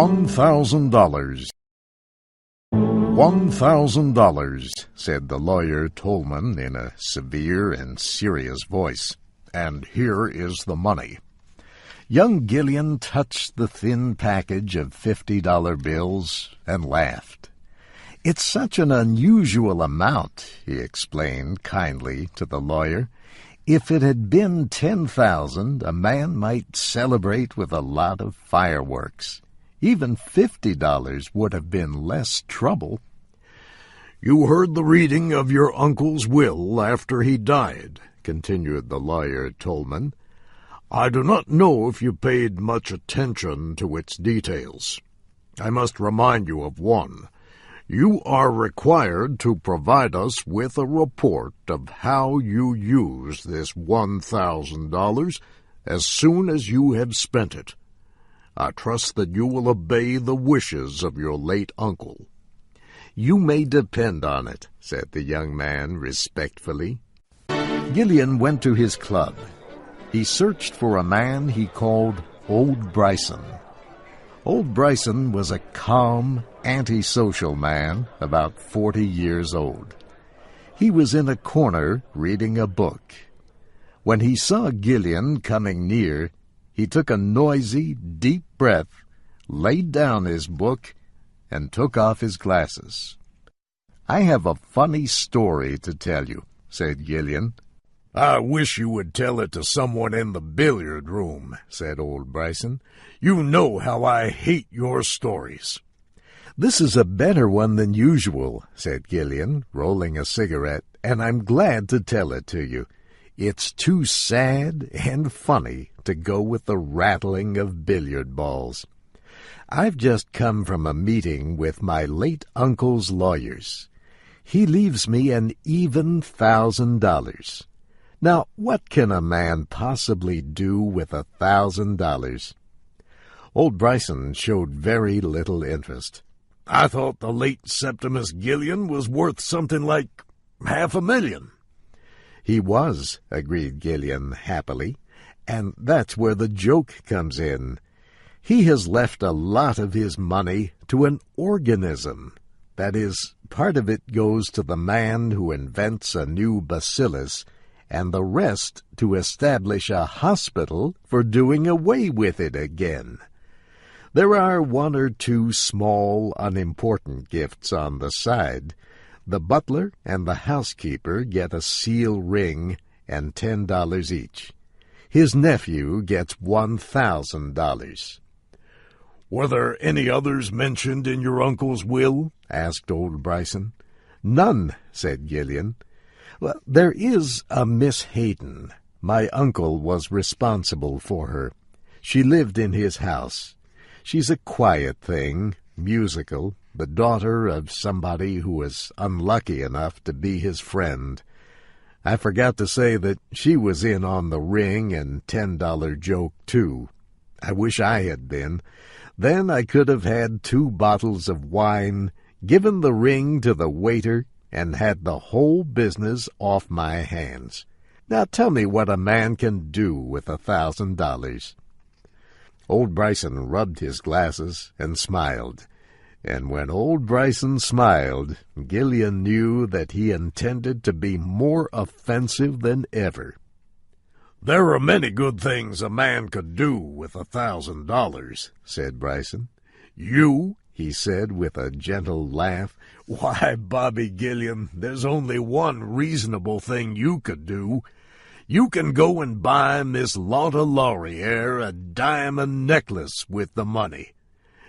$1,000. $1,000, said the lawyer Tolman in a severe and serious voice. And here is the money. Young Gillian touched the thin package of $50 bills and laughed. It's such an unusual amount, he explained kindly to the lawyer. If it had been 10,000, a man might celebrate with a lot of fireworks. Even $50 would have been less trouble. You heard the reading of your uncle's will after he died, continued the lawyer Tolman. I do not know if you paid much attention to its details. I must remind you of one. You are required to provide us with a report of how you use this $1,000 as soon as you have spent it. I trust that you will obey the wishes of your late uncle. You may depend on it, said the young man respectfully. Gillian went to his club. He searched for a man he called Old Bryson. Old Bryson was a calm, antisocial man, about 40 years old. He was in a corner reading a book. When he saw Gillian coming near, he took a noisy, deep breath, laid down his book, and took off his glasses. I have a funny story to tell you, said Gillian. I wish you would tell it to someone in the billiard room, said old Bryson. You know how I hate your stories. This is a better one than usual, said Gillian, rolling a cigarette, and I'm glad to tell it to you. It's too sad and funny to go with the rattling of billiard balls. I've just come from a meeting with my late uncle's lawyers. He leaves me an even $1,000. Now, what can a man possibly do with $1,000? Old Bryson showed very little interest. I thought the late Septimus Gillian was worth something like $500,000. He was, agreed Gillian happily, and that's where the joke comes in. He has left a lot of his money to an organism. That is, part of it goes to the man who invents a new bacillus, and the rest to establish a hospital for doing away with it again. There are one or two small, unimportant gifts on the side. The butler and the housekeeper get a seal ring and $10 each. His nephew gets $1,000. Were there any others mentioned in your uncle's will? Asked old Bryson. None, said Gillian. Well, there is a Miss Hayden. My uncle was responsible for her. She lived in his house. She's a quiet thing, musical, the daughter of somebody who was unlucky enough to be his friend. I forgot to say that she was in on the ring and $10 joke, too. I wish I had been. Then I could have had 2 bottles of wine, given the ring to the waiter, and had the whole business off my hands. Now tell me what a man can do with $1,000. Old Bryson rubbed his glasses and smiled. And when old Bryson smiled, Gillian knew that he intended to be more offensive than ever. There are many good things a man could do with $1,000, said Bryson. You, he said with a gentle laugh, why, Bobby Gillian, there's only one reasonable thing you could do. You can go and buy Miss Lotta Lauriere a diamond necklace with the money,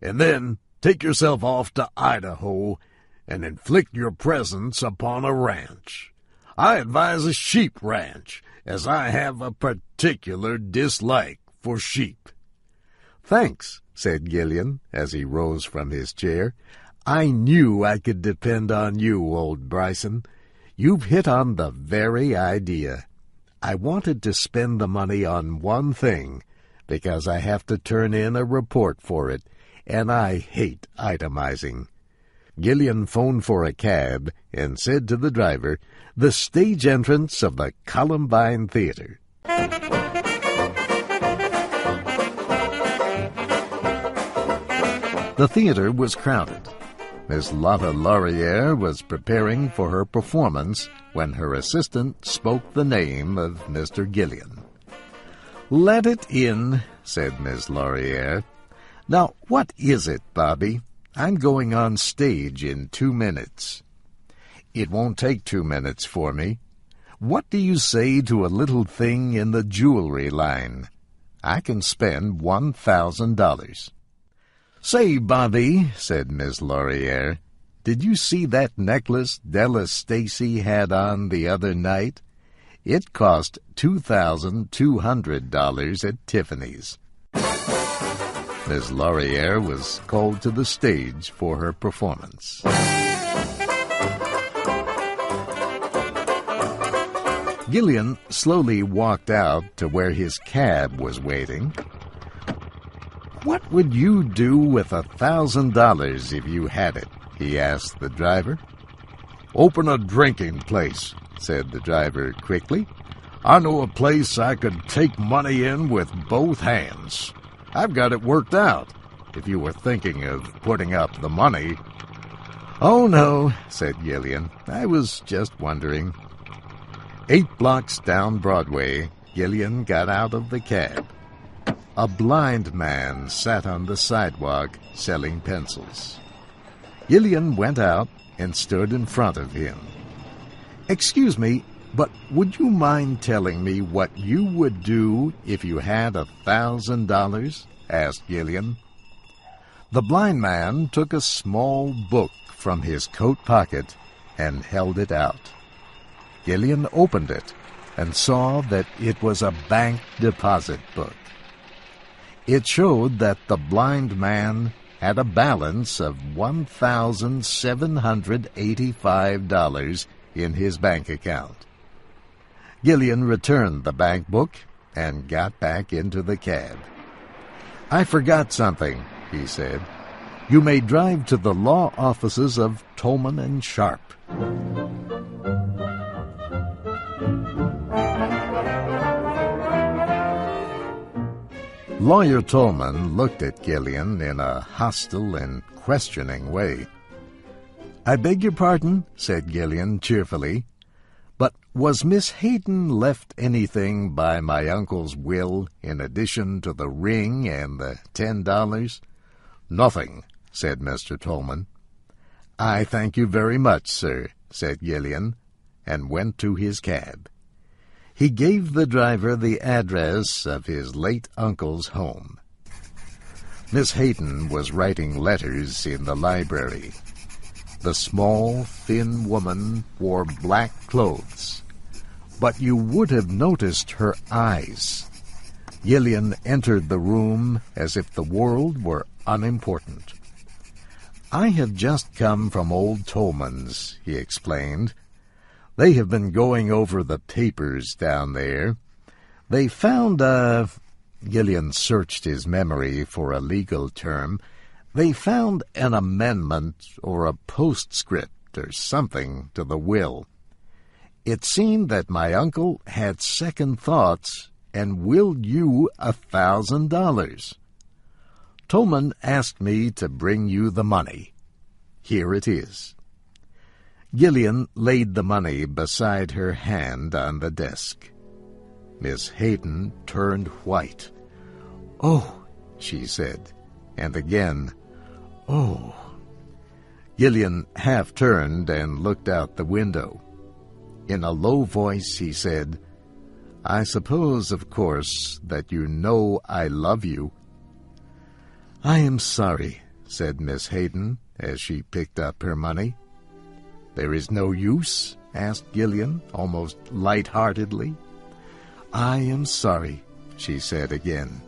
and then take yourself off to Idaho and inflict your presence upon a ranch. I advise a sheep ranch, as I have a particular dislike for sheep. Thanks, said Gillian, as he rose from his chair. I knew I could depend on you, old Bryson. You've hit on the very idea. I wanted to spend the money on one thing, because I have to turn in a report for it, and I hate itemizing. Gillian phoned for a cab and said to the driver, the stage entrance of the Columbine Theater. The theater was crowded. Miss Lotta Laurier was preparing for her performance when her assistant spoke the name of Mr. Gillian. "Let it in," said Miss Laurier. "Now, what is it, Bobby? I'm going on stage in 2 minutes." "It won't take 2 minutes for me. What do you say to a little thing in the jewelry line? I can spend $1,000. "Say, Bobby," said Miss Laurier, "did you see that necklace Della Stacy had on the other night? It cost $2,200 at Tiffany's." Miss Laurier was called to the stage for her performance. Gillian slowly walked out to where his cab was waiting. "What would you do with $1,000 if you had it?" he asked the driver. "Open a drinking place," said the driver quickly. "I know a place I could take money in with both hands. I've got it worked out, if you were thinking of putting up the money." "Oh, no," said Gillian. "I was just wondering." 8 blocks down Broadway, Gillian got out of the cab. A blind man sat on the sidewalk selling pencils. Gillian went out and stood in front of him. "Excuse me, but would you mind telling me what you would do if you had $1,000? asked Gillian. The blind man took a small book from his coat pocket and held it out. Gillian opened it and saw that it was a bank deposit book. It showed that the blind man had a balance of $1,785 in his bank account. Gillian returned the bank book and got back into the cab. "I forgot something," he said. "You may drive to the law offices of Tolman Sharpe." Lawyer Tolman looked at Gillian in a hostile and questioning way. "I beg your pardon," said Gillian cheerfully, "but was Miss Hayden left anything by my uncle's will in addition to the ring and the $10? "Nothing," said Mr. Tolman. "I thank you very much, sir," said Gillian, and went to his cab. He gave the driver the address of his late uncle's home. Miss Hayden was writing letters in the library. The small, thin woman wore black clothes, but you would have noticed her eyes. Gillian entered the room as if the world were unimportant. "I have just come from old Tolman's," he explained. "They have been going over the papers down there. They found Gillian searched his memory for a legal term. "They found an amendment or a postscript or something to the will. It seemed that my uncle had second thoughts and willed you $1,000. Tolman asked me to bring you the money. Here it is." Gillian laid the money beside her hand on the desk. Miss Hayden turned white. "Oh," she said, and again, "Oh." Gillian half turned and looked out the window. In a low voice he said, "I suppose, of course, that you know I love you." "I am sorry," said Miss Hayden as she picked up her money. "There is no use?" asked Gillian, almost light-heartedly. "I am sorry," she said again.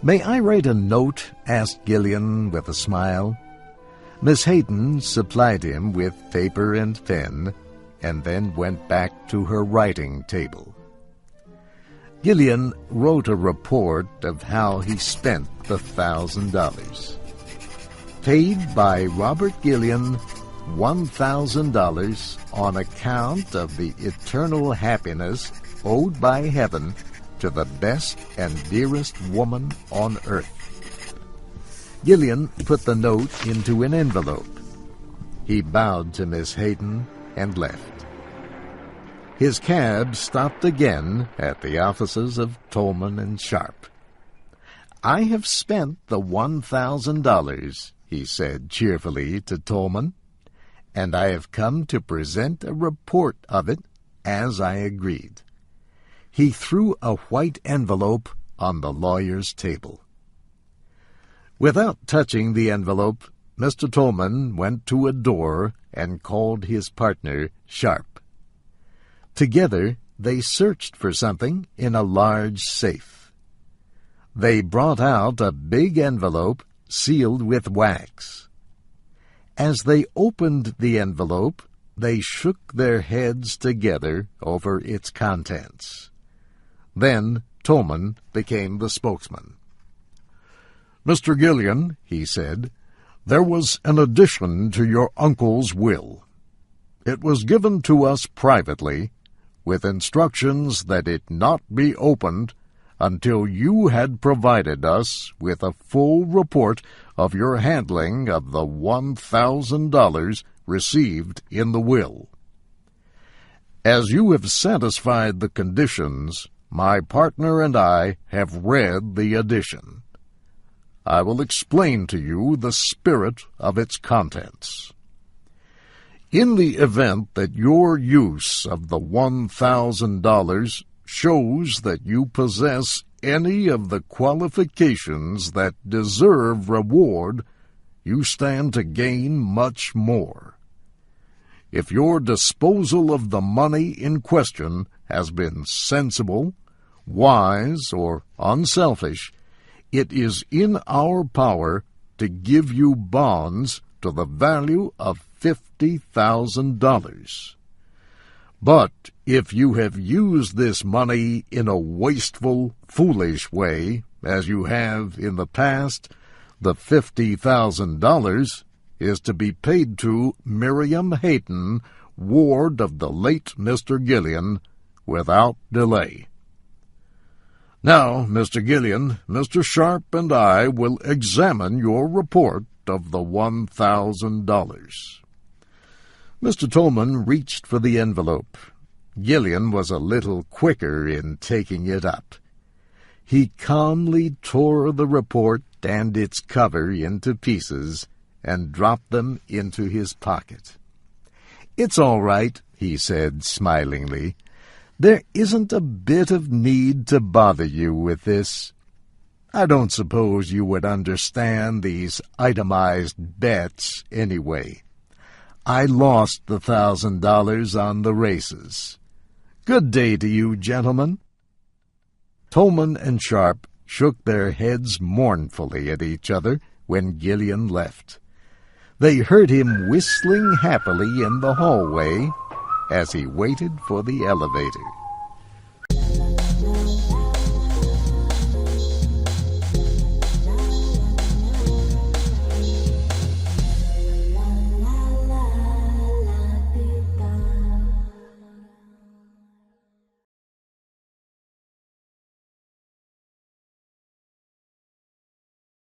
"May I write a note?" asked Gillian with a smile. Miss Hayden supplied him with paper and pen, and then went back to her writing table. Gillian wrote a report of how he spent the $1,000. Paid by Robert Gillian $1,000 on account of the eternal happiness owed by heaven to the best and dearest woman on earth. Gillian put the note into an envelope. He bowed to Miss Hayden and left. His cab stopped again at the offices of Tolman Sharpe. "I have spent the $1,000, he said cheerfully to Tolman, "and I have come to present a report of it as I agreed." He threw a white envelope on the lawyer's table. Without touching the envelope, Mr. Tolman went to a door and called his partner, Sharpe. Together they searched for something in a large safe. They brought out a big envelope sealed with wax. As they opened the envelope, they shook their heads together over its contents. Then Tolman became the spokesman. "Mr. Gillian," he said, "there was an addition to your uncle's will. It was given to us privately, with instructions that it not be opened until you had provided us with a full report of your handling of the $1,000 received in the will. As you have satisfied the conditions, my partner and I have read the addition. I will explain to you the spirit of its contents. In the event that your use of the $1,000 shows that you possess any of the qualifications that deserve reward, you stand to gain much more. If your disposal of the money in question has been sensible, wise, or unselfish, it is in our power to give you bonds to the value of $50,000. But if you have used this money in a wasteful, foolish way, as you have in the past, the $50,000 is to be paid to Miriam Hayden, ward of the late Mr. Gillian, without delay. Now, Mr. Gillian, Mr. Sharpe and I will examine your report of the $1,000. Mr. Tolman reached for the envelope. Gillian was a little quicker in taking it up. He calmly tore the report and its cover into pieces and dropped them into his pocket. "It's all right," he said smilingly. "There isn't a bit of need to bother you with this. I don't suppose you would understand these itemized bets anyway. I lost the $1,000 on the races. Good day to you, gentlemen." Tolman and Sharpe shook their heads mournfully at each other when Gillian left. They heard him whistling happily in the hallway as he waited for the elevator.